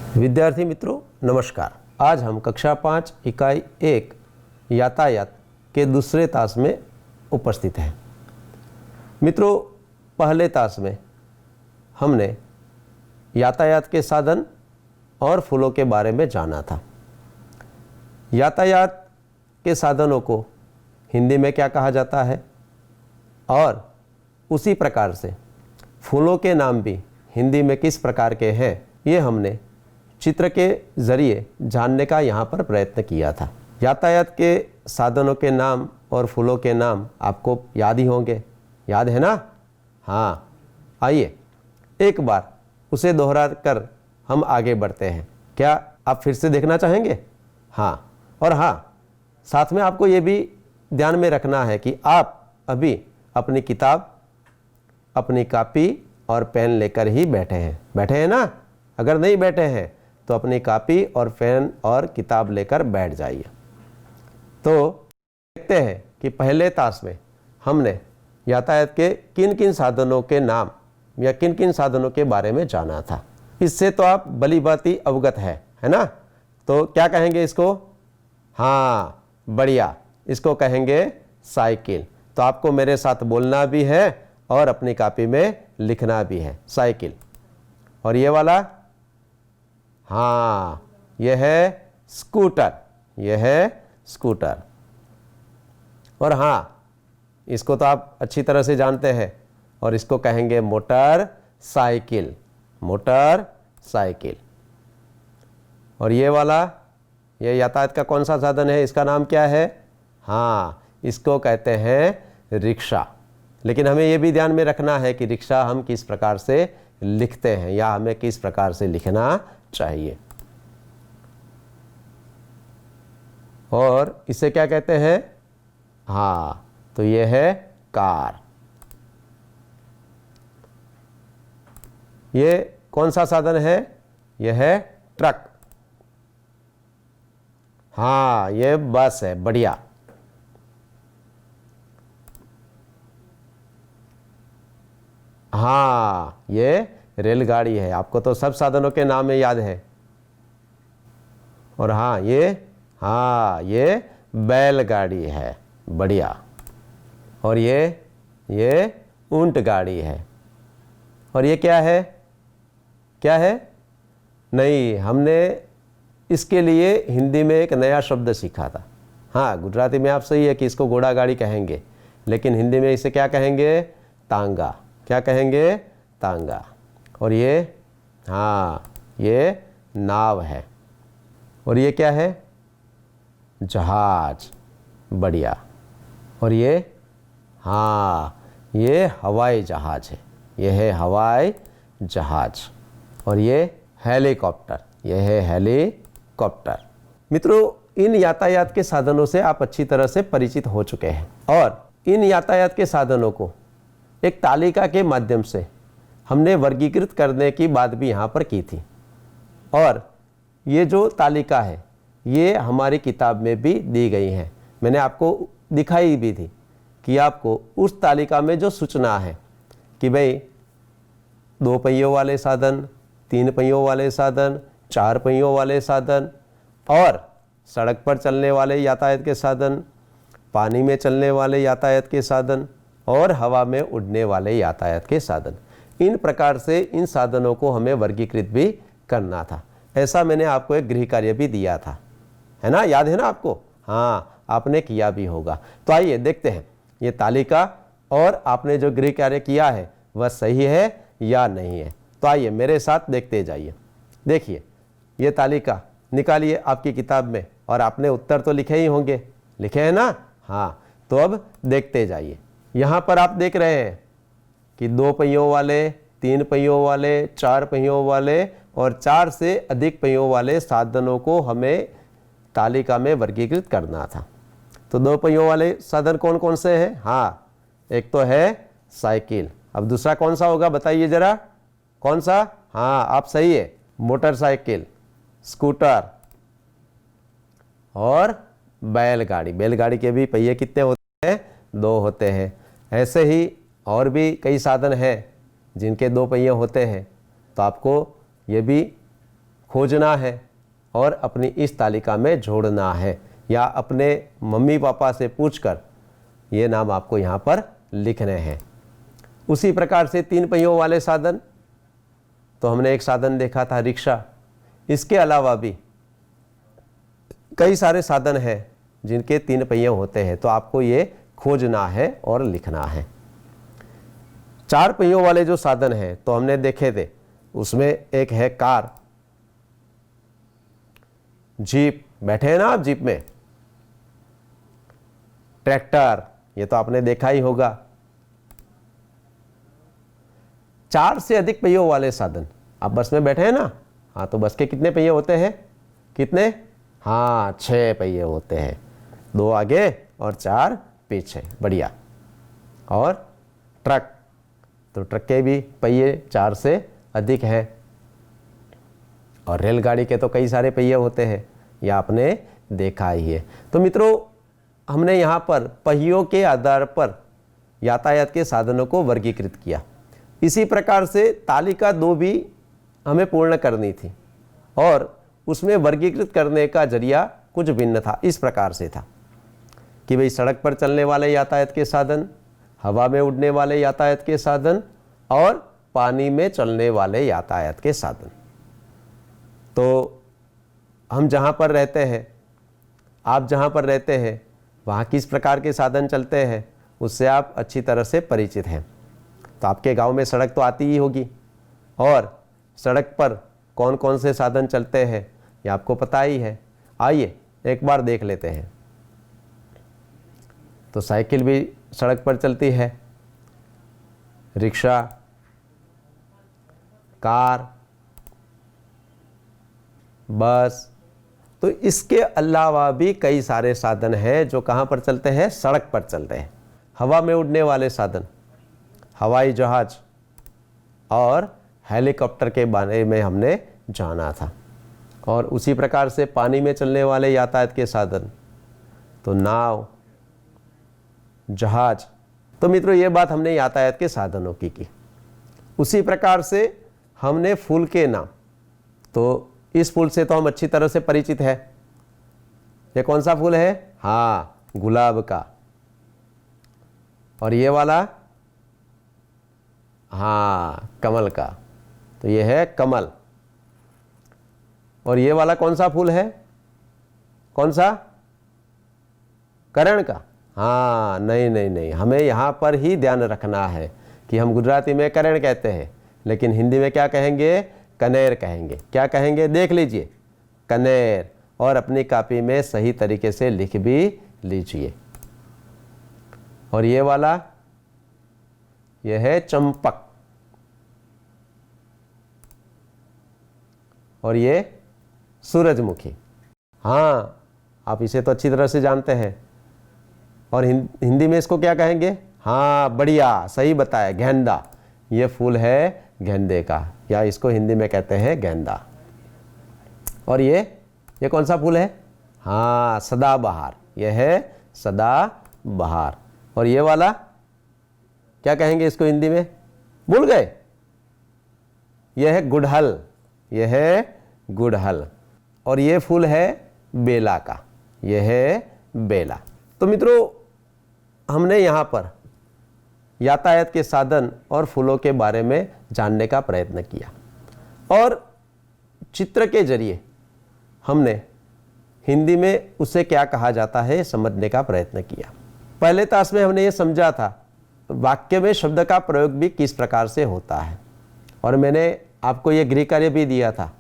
विद्यार्थी मित्रों नमस्कार। आज हम कक्षा 5 इकाई 1 यातायात के दूसरे तास में उपस्थित हैं। मित्रों, पहले तास में हमने यातायात के साधन और फूलों के बारे में जाना था। यातायात के साधनों को हिंदी में क्या कहा जाता है और उसी प्रकार से फूलों के नाम भी हिंदी में किस प्रकार के हैं, ये हमने चित्र के ज़रिए जानने का यहाँ पर प्रयत्न किया था। यातायात के साधनों के नाम और फूलों के नाम आपको याद ही होंगे, याद है ना? हाँ, आइए एक बार उसे दोहरा कर हम आगे बढ़ते हैं। क्या आप फिर से देखना चाहेंगे? हाँ, और हाँ, साथ में आपको ये भी ध्यान में रखना है कि आप अभी अपनी किताब, अपनी कॉपी और पेन लेकर ही बैठे हैं ना? अगर नहीं बैठे हैं तो अपनी कॉपी और पेन और किताब लेकर बैठ जाइए। तो देखते हैं कि पहले तास में हमने यातायात के किन किन साधनों के नाम या किन किन साधनों के बारे में जाना था। इससे तो आप भली भांति अवगत है ना? तो क्या कहेंगे इसको? हाँ, बढ़िया, इसको कहेंगे साइकिल। तो आपको मेरे साथ बोलना भी है और अपनी कॉपी में लिखना भी है, साइकिल। और ये वाला, हाँ, यह है स्कूटर, यह है स्कूटर। और हाँ, इसको तो आप अच्छी तरह से जानते हैं और इसको कहेंगे मोटर साइकिल, मोटर साइकिल। और ये वाला, ये यातायात का कौन सा साधन है, इसका नाम क्या है? हाँ, इसको कहते हैं रिक्शा। लेकिन हमें ये भी ध्यान में रखना है कि रिक्शा हम किस प्रकार से लिखते हैं या हमें किस प्रकार से लिखना चाहिए। और इसे क्या कहते हैं? हाँ, तो ये है कार। ये कौन सा साधन है? यह है ट्रक। हाँ, ये बस है, बढ़िया। हाँ, ये रेलगाड़ी है। आपको तो सब साधनों के नाम में याद है। और हाँ, ये बैलगाड़ी है, बढ़िया। और ये ऊंट गाड़ी है। और ये क्या है? क्या है? नहीं, हमने इसके लिए हिंदी में एक नया शब्द सीखा था। हाँ, गुजराती में आप सही है कि इसको घोड़ा गाड़ी कहेंगे, लेकिन हिंदी में इसे क्या कहेंगे? तांगा। क्या कहेंगे? तांगा। और ये, हाँ, ये नाव है। और ये क्या है? जहाज, बढ़िया। और ये, हाँ, ये हवाई जहाज है, ये है हवाई जहाज। और ये हेलीकॉप्टर, ये है हेलीकॉप्टर। मित्रों, इन यातायात के साधनों से आप अच्छी तरह से परिचित हो चुके हैं और इन यातायात के साधनों को एक तालिका के माध्यम से हमने वर्गीकृत करने की बात भी यहाँ पर की थी। और ये जो तालिका है ये हमारी किताब में भी दी गई है। मैंने आपको दिखाई भी थी कि आपको उस तालिका में जो सूचना है कि भाई 2 पहियों वाले साधन, 3 पहियों वाले साधन, 4 पहियों वाले साधन और सड़क पर चलने वाले यातायात के साधन, पानी में चलने वाले यातायात के साधन और हवा में उड़ने वाले यातायात के साधन, इन प्रकार से इन साधनों को हमें वर्गीकृत भी करना था। ऐसा मैंने आपको एक गृह कार्य भी दिया था, है ना? याद है ना आपको? हाँ, आपने किया भी होगा। तो आइए देखते हैं ये तालिका और आपने जो गृह कार्य किया है वह सही है या नहीं है। तो आइए मेरे साथ देखते जाइए। देखिए, ये तालिका निकालिए आपकी किताब में और आपने उत्तर तो लिखे ही होंगे, लिखे हैं ना? हाँ, तो अब देखते जाइए। यहाँ पर आप देख रहे हैं कि 2 पहियों वाले, 3 पहियों वाले, 4 पहियों वाले और 4 से अधिक पहियों वाले साधनों को हमें तालिका में वर्गीकृत करना था। तो 2 पहियों वाले साधन कौन कौन से हैं? हाँ, एक तो है साइकिल। अब दूसरा कौन सा होगा, बताइए जरा, कौन सा? हाँ, आप सही है, मोटरसाइकिल, स्कूटर और बैलगाड़ी। बैलगाड़ी के भी पहिए कितने होते हैं? 2 होते हैं। ऐसे ही और भी कई साधन हैं जिनके 2 पहिए होते हैं। तो आपको ये भी खोजना है और अपनी इस तालिका में जोड़ना है, या अपने मम्मी पापा से पूछकर ये नाम आपको यहाँ पर लिखने हैं। उसी प्रकार से 3 पहियों वाले साधन, तो हमने एक साधन देखा था रिक्शा। इसके अलावा भी कई सारे साधन हैं जिनके 3 पहिए होते हैं, तो आपको ये खोजना है और लिखना है। 4 पहियों वाले जो साधन हैं तो हमने देखे थे, उसमें एक है कार, जीप, बैठे हैं ना आप जीप में, ट्रैक्टर, ये तो आपने देखा ही होगा। 4 से अधिक पहियों वाले साधन, आप बस में बैठे हैं ना, हाँ, तो बस के कितने पहिए होते हैं? कितने? हाँ, 6 पहिए होते हैं, 2 आगे और 4 पीछे, बढ़िया। और ट्रक, तो ट्रक के भी पहिए 4 से अधिक हैं। और रेलगाड़ी के तो कई सारे पहिए होते हैं, यह आपने देखा ही है। तो मित्रों, हमने यहाँ पर पहियों के आधार पर यातायात के साधनों को वर्गीकृत किया। इसी प्रकार से तालिका 2 भी हमें पूर्ण करनी थी, और उसमें वर्गीकृत करने का जरिया कुछ भिन्न था। इस प्रकार से था कि भाई सड़क पर चलने वाले यातायात के साधन, हवा में उड़ने वाले यातायात के साधन और पानी में चलने वाले यातायात के साधन। तो हम जहाँ पर रहते हैं, आप जहाँ पर रहते हैं, वहाँ किस प्रकार के साधन चलते हैं उससे आप अच्छी तरह से परिचित हैं। तो आपके गांव में सड़क तो आती ही होगी, और सड़क पर कौन कौन से साधन चलते हैं ये आपको पता ही है। आइए एक बार देख लेते हैं। तो साइकिल भी सड़क पर चलती है, रिक्शा, कार, बस। तो इसके अलावा भी कई सारे साधन हैं जो कहाँ पर चलते हैं? सड़क पर चलते हैं। हवा में उड़ने वाले साधन, हवाई जहाज और हेलीकॉप्टर के बारे में हमने जाना था। और उसी प्रकार से पानी में चलने वाले यातायात के साधन, तो नाव, जहाज। तो मित्रों, ये बात हमने यातायात के साधनों की। उसी प्रकार से हमने फूल के नाम, तो इस फूल से तो हम अच्छी तरह से परिचित है। ये कौन सा फूल है? हाँ, गुलाब का। और ये वाला? हाँ, कमल का। तो ये है कमल। और ये वाला कौन सा फूल है? कौन सा? करण का। हाँ, नहीं नहीं नहीं, हमें यहाँ पर ही ध्यान रखना है कि हम गुजराती में करण कहते हैं, लेकिन हिंदी में क्या कहेंगे? कनेर कहेंगे। क्या कहेंगे? देख लीजिए, कनेर। और अपनी कॉपी में सही तरीके से लिख भी लीजिए। और ये वाला, ये है चंपक। और ये सूरजमुखी। हाँ, आप इसे तो अच्छी तरह से जानते हैं। और हिंदी में इसको क्या कहेंगे? हाँ, बढ़िया, सही बताया, गेंदा। ये फूल है गेंदे का, या इसको हिंदी में कहते हैं गेंदा। और ये कौन सा फूल है? हाँ, सदाबहार। यह है सदाबहार। और ये वाला क्या कहेंगे इसको हिंदी में? भूल गए? यह है गुड़हल। यह है गुड़हल। और ये फूल है बेला का। यह है बेला। तो मित्रों, हमने यहाँ पर यातायात के साधन और फूलों के बारे में जानने का प्रयत्न किया, और चित्र के जरिए हमने हिंदी में उसे क्या कहा जाता है समझने का प्रयत्न किया। पहले तास में हमने ये समझा था वाक्य में शब्द का प्रयोग भी किस प्रकार से होता है, और मैंने आपको ये गृह कार्य भी दिया था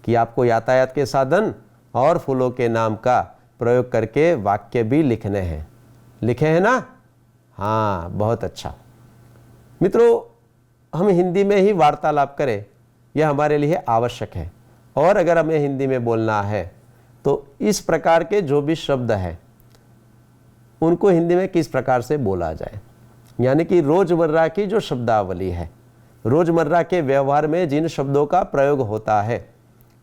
कि आपको यातायात के साधन और फूलों के नाम का प्रयोग करके वाक्य भी लिखने हैं। लिखे हैं ना? हाँ, बहुत अच्छा। मित्रों, हम हिंदी में ही वार्तालाप करें, यह हमारे लिए आवश्यक है। और अगर हमें हिंदी में बोलना है तो इस प्रकार के जो भी शब्द हैं उनको हिंदी में किस प्रकार से बोला जाए, यानी कि रोजमर्रा की जो शब्दावली है, रोजमर्रा के व्यवहार में जिन शब्दों का प्रयोग होता है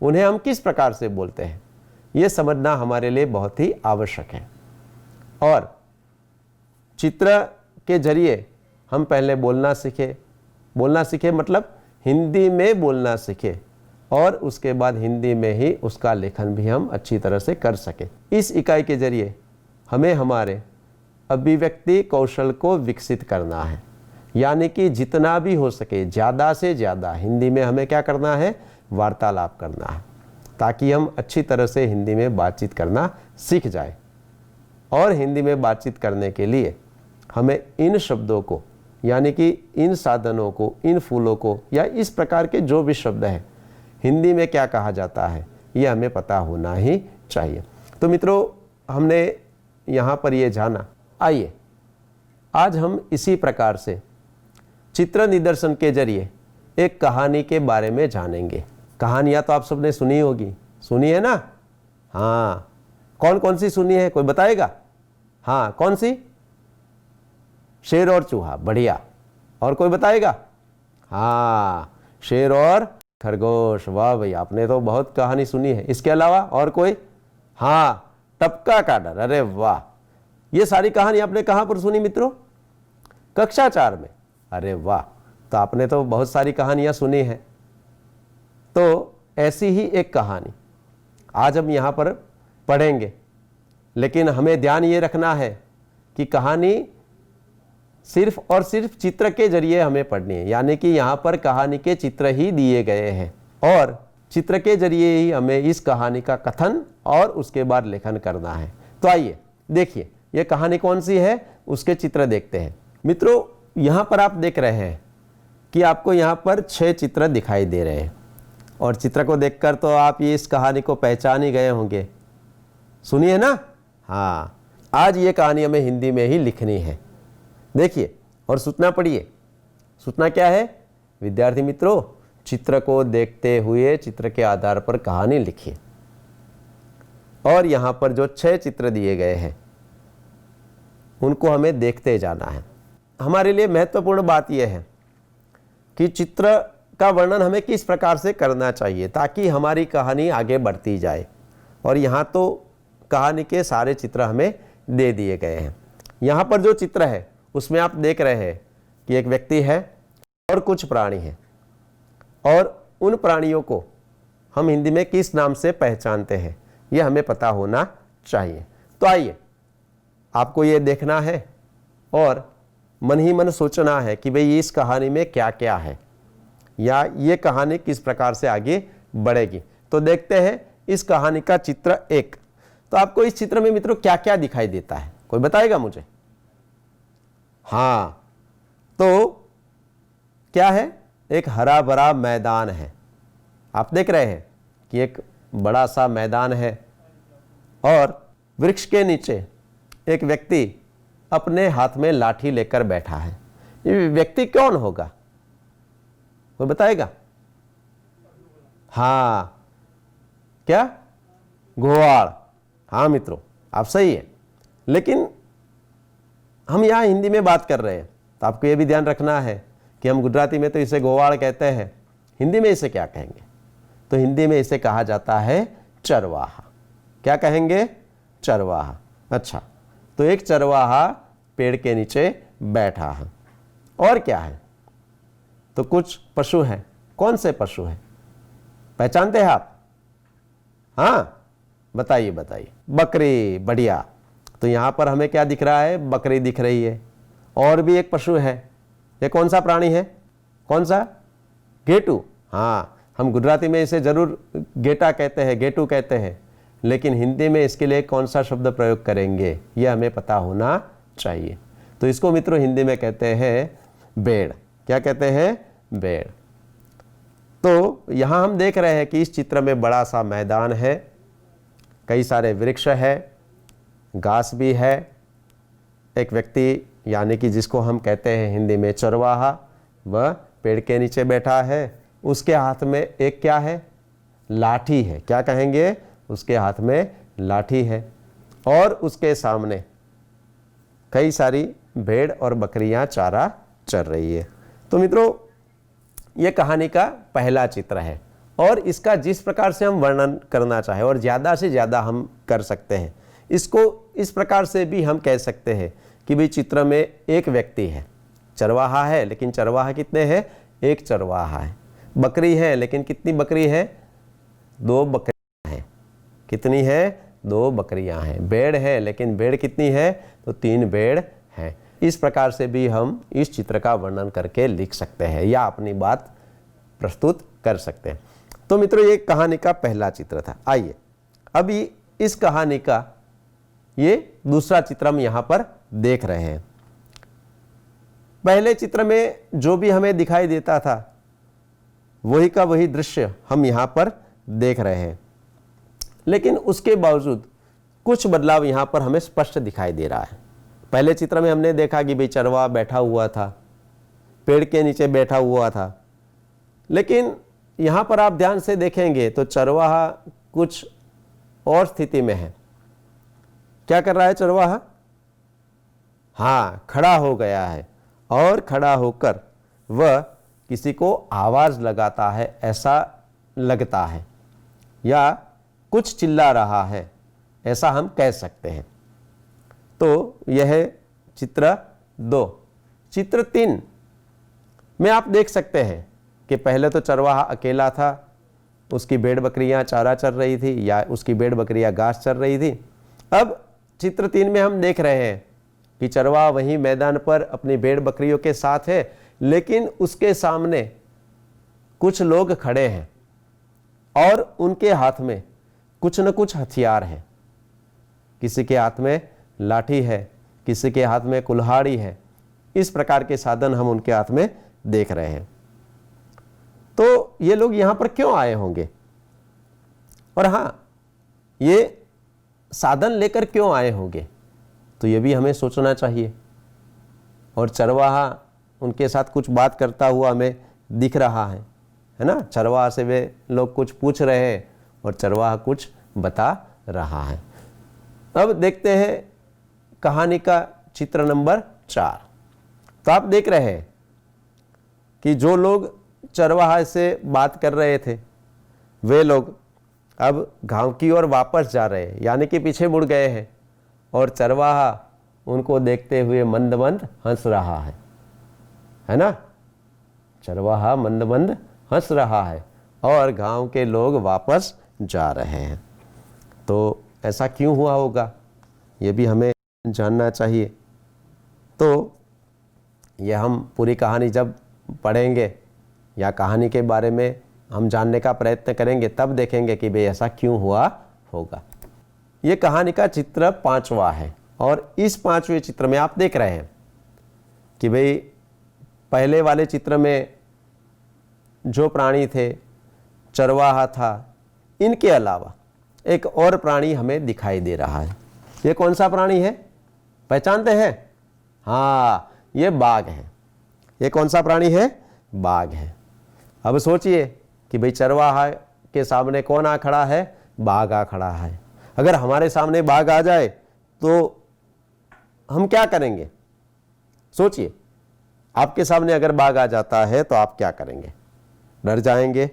उन्हें हम किस प्रकार से बोलते हैं, ये समझना हमारे लिए बहुत ही आवश्यक है। और चित्र के जरिए हम पहले बोलना सीखे मतलब हिंदी में बोलना सीखे, और उसके बाद हिंदी में ही उसका लेखन भी हम अच्छी तरह से कर सकें। इस इकाई के जरिए हमें हमारे अभिव्यक्ति कौशल को विकसित करना है, यानी कि जितना भी हो सके ज़्यादा से ज़्यादा हिंदी में हमें क्या करना है, वार्तालाप करना है, ताकि हम अच्छी तरह से हिंदी में बातचीत करना सीख जाए। और हिंदी में बातचीत करने के लिए हमें इन शब्दों को, यानी कि इन साधनों को, इन फूलों को, या इस प्रकार के जो भी शब्द हैं हिंदी में क्या कहा जाता है, ये हमें पता होना ही चाहिए। तो मित्रों, हमने यहाँ पर ये जाना। आइए आज हम इसी प्रकार से चित्र निदर्शन के जरिए एक कहानी के बारे में जानेंगे। कहानियाँ तो आप सबने सुनी होगी, सुनी है ना? हाँ, कौन कौन सी सुनी है, कोई बताएगा? हाँ, कौन सी? शेर और चूहा, बढ़िया। और कोई बताएगा? हाँ, शेर और खरगोश, वाह भाई, आपने तो बहुत कहानी सुनी है। इसके अलावा और कोई? हाँ, टपका का डर, अरे वाह। ये सारी कहानी आपने कहाँ पर सुनी मित्रों? कक्षा 4 में, अरे वाह। तो आपने तो बहुत सारी कहानियाँ सुनी हैं। तो ऐसी ही एक कहानी आज हम यहाँ पर पढ़ेंगे, लेकिन हमें ध्यान ये रखना है कि कहानी सिर्फ और सिर्फ चित्र के जरिए हमें पढ़नी है, यानी कि यहाँ पर कहानी के चित्र ही दिए गए हैं और चित्र के जरिए ही हमें इस कहानी का कथन और उसके बाद लेखन करना है। तो आइए देखिए ये कहानी कौन सी है, उसके चित्र देखते हैं। मित्रों, यहाँ पर आप देख रहे हैं कि आपको यहाँ पर 6 चित्र दिखाई दे रहे हैं और चित्र को देखकर तो आप ये इस कहानी को पहचान ही गए होंगे, सुनिए ना? हाँ, आज ये कहानी हमें हिंदी में ही लिखनी है। देखिए और सूचना पढ़िए। सूचना क्या है विद्यार्थी मित्रों? चित्र को देखते हुए चित्र के आधार पर कहानी लिखिए। और यहाँ पर जो 6 चित्र दिए गए हैं उनको हमें देखते जाना है। हमारे लिए महत्वपूर्ण बात यह है कि चित्र का वर्णन हमें किस प्रकार से करना चाहिए ताकि हमारी कहानी आगे बढ़ती जाए। और यहाँ तो कहानी के सारे चित्र हमें दे दिए गए हैं। यहाँ पर जो चित्र है उसमें आप देख रहे हैं कि एक व्यक्ति है और कुछ प्राणी हैं, और उन प्राणियों को हम हिंदी में किस नाम से पहचानते हैं यह हमें पता होना चाहिए। तो आइए आपको ये देखना है और मन ही मन सोचना है कि भाई इस कहानी में क्या क्या है या ये कहानी किस प्रकार से आगे बढ़ेगी। तो देखते हैं इस कहानी का चित्र 1। तो आपको इस चित्र में मित्रों क्या क्या दिखाई देता है, कोई बताएगा मुझे? हाँ, तो क्या है? एक हरा भरा मैदान है। आप देख रहे हैं कि एक बड़ा सा मैदान है और वृक्ष के नीचे एक व्यक्ति अपने हाथ में लाठी लेकर बैठा है। ये व्यक्ति कौन होगा, कोई बताएगा? हाँ, क्या? घुआड़। हाँ मित्रों, आप सही है, लेकिन हम यहाँ हिंदी में बात कर रहे हैं तो आपको ये भी ध्यान रखना है कि हम गुजराती में तो इसे गोवाड़ कहते हैं, हिंदी में इसे क्या कहेंगे? तो हिंदी में इसे कहा जाता है चरवाहा। क्या कहेंगे? चरवाहा। अच्छा, तो एक चरवाहा पेड़ के नीचे बैठा है। और क्या है? तो कुछ पशु हैं। कौन से पशु हैं, पहचानते हैं आप? हाँ, बताइए बताइए। बकरी, बढ़िया। तो यहाँ पर हमें क्या दिख रहा है? बकरी दिख रही है। और भी एक पशु है, ये कौन सा प्राणी है? कौन सा? गेटू। हाँ, हम गुजराती में इसे जरूर गेटा कहते हैं, गेटू कहते हैं, लेकिन हिंदी में इसके लिए कौन सा शब्द प्रयोग करेंगे ये हमें पता होना चाहिए। तो इसको मित्रों हिंदी में कहते हैं भेड़। क्या कहते हैं? भेड़। तो यहाँ हम देख रहे हैं कि इस चित्र में बड़ा सा मैदान है, कई सारे वृक्ष है, घास भी है, एक व्यक्ति यानी कि जिसको हम कहते हैं हिंदी में चरवाहा, वह पेड़ के नीचे बैठा है। उसके हाथ में एक क्या है? लाठी है। क्या कहेंगे? उसके हाथ में लाठी है और उसके सामने कई सारी भेड़ और बकरियां चारा चर रही है। तो मित्रों ये कहानी का पहला चित्र है और इसका जिस प्रकार से हम वर्णन करना चाहे और ज़्यादा से ज़्यादा हम कर सकते हैं। इसको इस प्रकार से भी हम कह सकते हैं कि भाई चित्र में एक व्यक्ति है, चरवाहा है, लेकिन चरवाहा कितने हैं? एक चरवाहा है। बकरी है, लेकिन कितनी बकरी है? 2 बकरियां हैं। कितनी है? 2 बकरियां हैं। भेड़ है, लेकिन भेड़ कितनी है? तो 3 भेड़ हैं। इस प्रकार से भी हम इस चित्र का वर्णन करके लिख सकते हैं या अपनी बात प्रस्तुत कर सकते हैं। तो मित्रों, ये कहानी का पहला चित्र था। आइए अभी इस कहानी का ये दूसरा चित्र हम यहाँ पर देख रहे हैं। पहले चित्र में जो भी हमें दिखाई देता था वही का वही दृश्य हम यहाँ पर देख रहे हैं, लेकिन उसके बावजूद कुछ बदलाव यहाँ पर हमें स्पष्ट दिखाई दे रहा है। पहले चित्र में हमने देखा कि भाई चरवाहा बैठा हुआ था, पेड़ के नीचे बैठा हुआ था, लेकिन यहाँ पर आप ध्यान से देखेंगे तो चरवाहा कुछ और स्थिति में है। क्या कर रहा है चरवाहा? हाँ, खड़ा हो गया है और खड़ा होकर वह किसी को आवाज लगाता है, ऐसा लगता है, या कुछ चिल्ला रहा है, ऐसा हम कह सकते हैं। तो यह है चित्र 2। चित्र 3 में आप देख सकते हैं कि पहले तो चरवाहा अकेला था, उसकी भेड़ बकरियां चारा चर रही थी या उसकी भेड़ बकरियां घास चर रही थी। अब चित्र 3 में हम देख रहे हैं कि चरवाहा वहीं मैदान पर अपनी भेड़ बकरियों के साथ है, लेकिन उसके सामने कुछ लोग खड़े हैं और उनके हाथ में कुछ न कुछ हथियार है। किसी के हाथ में लाठी है, किसी के हाथ में कुल्हाड़ी है। इस प्रकार के साधन हम उनके हाथ में देख रहे हैं। तो ये लोग यहां पर क्यों आए होंगे, और हां, ये साधन लेकर क्यों आए होंगे, तो ये भी हमें सोचना चाहिए। और चरवाहा उनके साथ कुछ बात करता हुआ हमें दिख रहा है ना। चरवाहा से वे लोग कुछ पूछ रहे हैं और चरवाहा कुछ बता रहा है। अब देखते हैं कहानी का चित्र नंबर 4। तो आप देख रहे हैं कि जो लोग चरवाहा से बात कर रहे थे वे लोग अब गांव की ओर वापस जा रहे हैं, यानी कि पीछे मुड़ गए हैं, और चरवाहा उनको देखते हुए मंद मंद हंस रहा है ना। चरवाहा मंद मंद हंस रहा है और गांव के लोग वापस जा रहे हैं। तो ऐसा क्यों हुआ होगा, ये भी हमें जानना चाहिए। तो यह हम पूरी कहानी जब पढ़ेंगे या कहानी के बारे में हम जानने का प्रयत्न करेंगे, तब देखेंगे कि भाई ऐसा क्यों हुआ होगा। ये कहानी का चित्र 5वां है, और इस 5वें चित्र में आप देख रहे हैं कि भाई पहले वाले चित्र में जो प्राणी थे, चरवाहा था, इनके अलावा एक और प्राणी हमें दिखाई दे रहा है। ये कौन सा प्राणी है, पहचानते हैं? हाँ, ये बाघ है। ये कौन सा प्राणी है? बाघ है। अब सोचिए कि भाई चरवाहा के सामने कौन आ खड़ा है? बाघ आ खड़ा है। अगर हमारे सामने बाघ आ जाए तो हम क्या करेंगे? सोचिए, आपके सामने अगर बाघ आ जाता है तो आप क्या करेंगे? डर जाएंगे,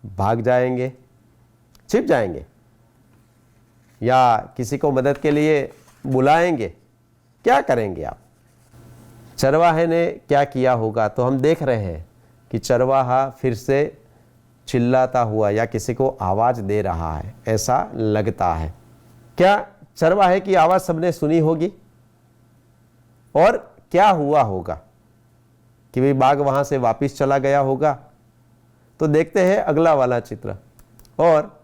भाग जाएंगे, छिप जाएंगे, या किसी को मदद के लिए बुलाएंगे? क्या करेंगे आप? चरवाहे ने क्या किया होगा? तो हम देख रहे हैं कि चरवाहा फिर से चिल्लाता हुआ या किसी को आवाज दे रहा है, ऐसा लगता है। क्या चरवाहे की आवाज सबने सुनी होगी? और क्या हुआ होगा कि भाई बाघ वहां से वापस चला गया होगा? तो देखते हैं अगला वाला चित्र। और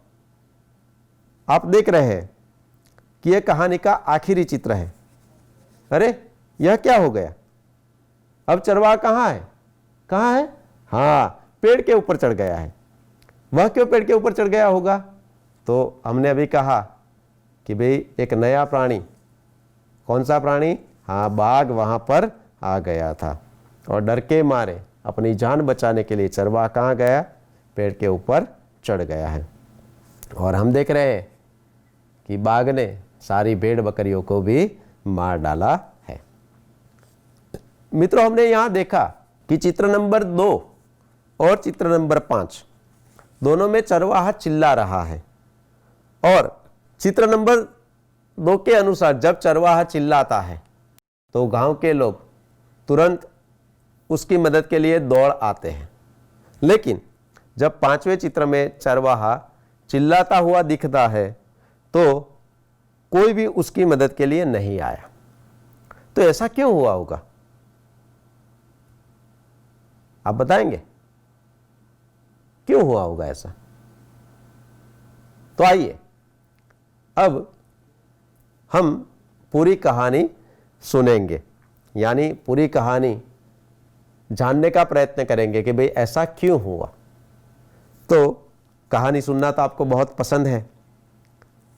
आप देख रहे हैं कि यह कहानी का आखिरी चित्र है। अरे, यह क्या हो गया? अब चरवाहा कहाँ है? कहाँ है? हाँ, पेड़ के ऊपर चढ़ गया है। वह क्यों पेड़ के ऊपर चढ़ गया होगा? तो हमने अभी कहा कि भाई एक नया प्राणी, कौन सा प्राणी? हाँ, बाघ वहां पर आ गया था, और डर के मारे अपनी जान बचाने के लिए चरवाहा कहाँ गया? पेड़ के ऊपर चढ़ गया है। और हम देख रहे हैं कि बाघ ने सारी भेड़ बकरियों को भी मार डाला है। मित्रों, हमने यहां देखा कि चित्र नंबर 2 और चित्र नंबर 5 दोनों में चरवाहा चिल्ला रहा है, और चित्र नंबर 2 के अनुसार जब चरवाहा चिल्लाता है तो गांव के लोग तुरंत उसकी मदद के लिए दौड़ आते हैं। लेकिन जब 5वें चित्र में चरवाहा चिल्लाता हुआ दिखता है तो कोई भी उसकी मदद के लिए नहीं आया। तो ऐसा क्यों हुआ होगा, आप बताएंगे क्यों हुआ होगा ऐसा? तो आइए अब हम पूरी कहानी सुनेंगे, यानी पूरी कहानी जानने का प्रयत्न करेंगे कि भाई ऐसा क्यों हुआ। तो कहानी सुनना तो आपको बहुत पसंद है,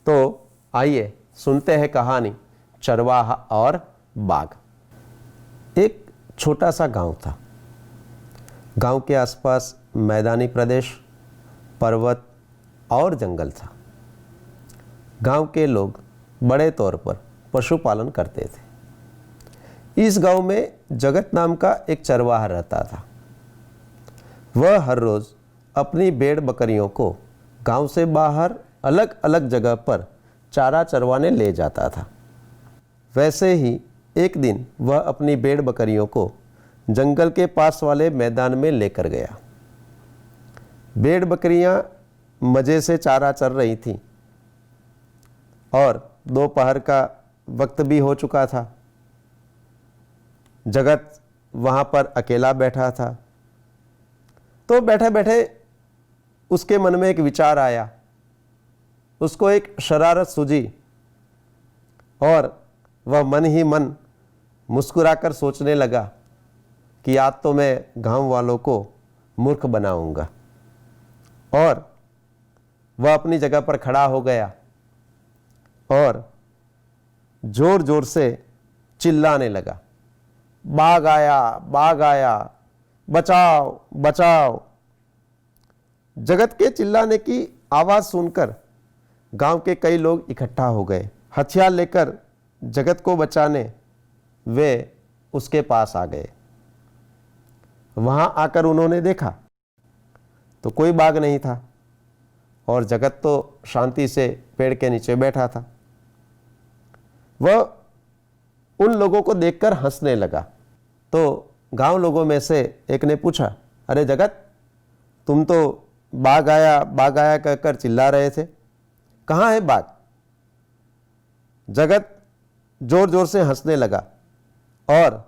तो आइए सुनते हैं कहानी चरवाहा और बाघ। एक छोटा सा गांव था। गांव के आसपास मैदानी प्रदेश, पर्वत और जंगल था। गांव के लोग बड़े तौर पर पशुपालन करते थे। इस गांव में जगत नाम का एक चरवाहा रहता था। वह हर रोज अपनी भेड़ बकरियों को गांव से बाहर अलग अलग जगह पर चारा चरवाने ले जाता था। वैसे ही एक दिन वह अपनी भेड़ बकरियों को जंगल के पास वाले मैदान में लेकर गया। भेड़ बकरियां मज़े से चारा चर रही थीं और दोपहर का वक्त भी हो चुका था। जगत वहाँ पर अकेला बैठा था। तो बैठे बैठे उसके मन में एक विचार आया। उसको एक शरारत सूझी और वह मन ही मन मुस्कुराकर सोचने लगा कि आज तो मैं गांव वालों को मूर्ख बनाऊंगा। और वह अपनी जगह पर खड़ा हो गया और जोर जोर से चिल्लाने लगा, बाघ आया, बाघ आया, बचाओ बचाओ। जगत के चिल्लाने की आवाज़ सुनकर गांव के कई लोग इकट्ठा हो गए। हथियार लेकर जगत को बचाने वे उसके पास आ गए। वहां आकर उन्होंने देखा तो कोई बाघ नहीं था और जगत तो शांति से पेड़ के नीचे बैठा था। वह उन लोगों को देखकर हंसने लगा। तो गांव लोगों में से एक ने पूछा, अरे जगत, तुम तो बाघ आया कहकर चिल्ला रहे थे, कहाँ है बाघ? जगत जोर जोर से हंसने लगा और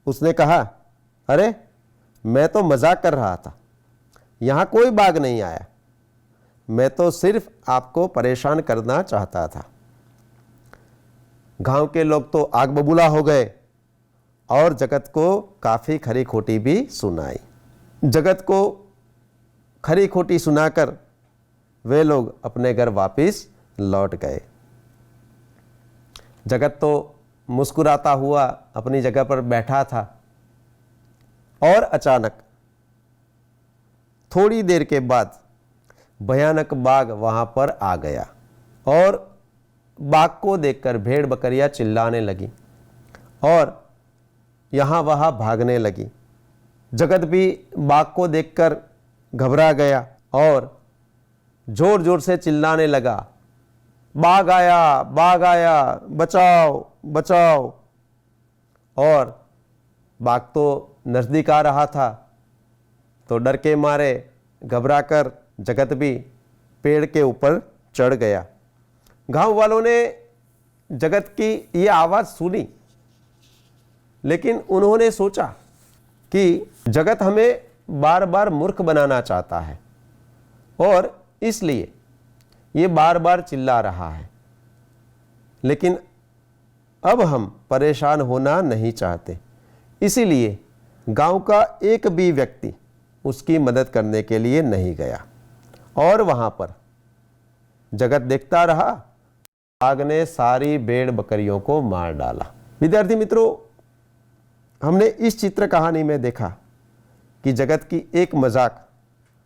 उसने कहा, अरे मैं तो मजाक कर रहा था, यहाँ कोई बाघ नहीं आया, मैं तो सिर्फ आपको परेशान करना चाहता था। गांव के लोग तो आग बबूला हो गए और जगत को काफ़ी खरी खोटी भी सुनाई। जगत को खरी खोटी सुनाकर वे लोग अपने घर वापस लौट गए। जगत तो मुस्कुराता हुआ अपनी जगह पर बैठा था और अचानक थोड़ी देर के बाद भयानक बाघ वहां पर आ गया और बाघ को देखकर भेड़ बकरियां चिल्लाने लगी और यहाँ वहाँ भागने लगी। जगत भी बाघ को देखकर घबरा गया और जोर जोर से चिल्लाने लगा, बाघ आया, बचाओ बचाओ। और बाघ तो नज़दीक आ रहा था, तो डर के मारे घबराकर जगत भी पेड़ के ऊपर चढ़ गया। गांव वालों ने जगत की ये आवाज़ सुनी, लेकिन उन्होंने सोचा कि जगत हमें बार बार मूर्ख बनाना चाहता है और इसलिए ये बार बार चिल्ला रहा है। लेकिन अब हम परेशान होना नहीं चाहते, इसीलिए गांव का एक भी व्यक्ति उसकी मदद करने के लिए नहीं गया और वहां पर जगत देखता रहा। बाघ ने सारी भेड़ बकरियों को मार डाला। विद्यार्थी मित्रों, हमने इस चित्र कहानी में देखा कि जगत की एक मजाक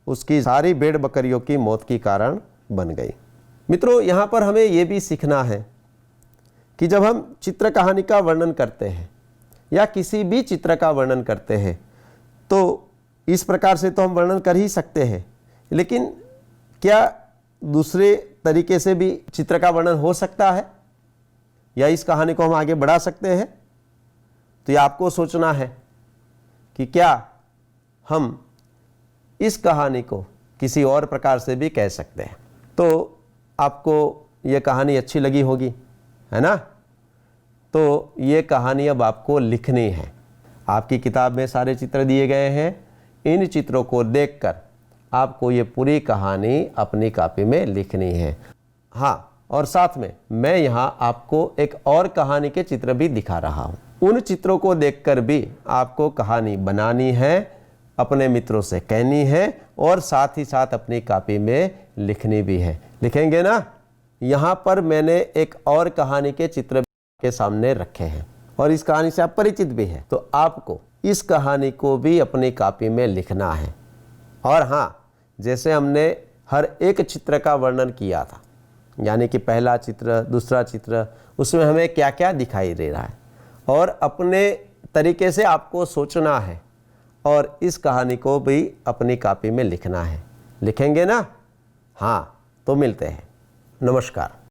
उसकी सारी भेड़ बकरियों की मौत की कारण बन गई। मित्रों, यहाँ पर हमें यह भी सीखना है कि जब हम चित्र कहानी का वर्णन करते हैं या किसी भी चित्र का वर्णन करते हैं तो इस प्रकार से तो हम वर्णन कर ही सकते हैं, लेकिन क्या दूसरे तरीके से भी चित्र का वर्णन हो सकता है या इस कहानी को हम आगे बढ़ा सकते हैं? तो ये आपको सोचना है कि क्या हम इस कहानी को किसी और प्रकार से भी कह सकते हैं। तो आपको ये कहानी अच्छी लगी होगी, है ना? तो ये कहानी अब आपको लिखनी है। आपकी किताब में सारे चित्र दिए गए हैं। इन चित्रों को देखकर आपको ये पूरी कहानी अपनी कॉपी में लिखनी है। हाँ, और साथ में मैं यहाँ आपको एक और कहानी के चित्र भी दिखा रहा हूँ। उन चित्रों को देखकर भी आपको कहानी बनानी है, अपने मित्रों से कहनी है और साथ ही साथ अपनी कॉपी में लिखनी भी है। लिखेंगे ना? यहाँ पर मैंने एक और कहानी के चित्र के सामने रखे हैं और इस कहानी से आप परिचित भी हैं। तो आपको इस कहानी को भी अपनी कॉपी में लिखना है। और हाँ, जैसे हमने हर एक चित्र का वर्णन किया था, यानी कि पहला चित्र, दूसरा चित्र, उसमें हमें क्या क्या दिखाई दे रहा है और अपने तरीके से आपको सोचना है और इस कहानी को भी अपनी कॉपी में लिखना है। लिखेंगे ना? हाँ, तो मिलते हैं। नमस्कार।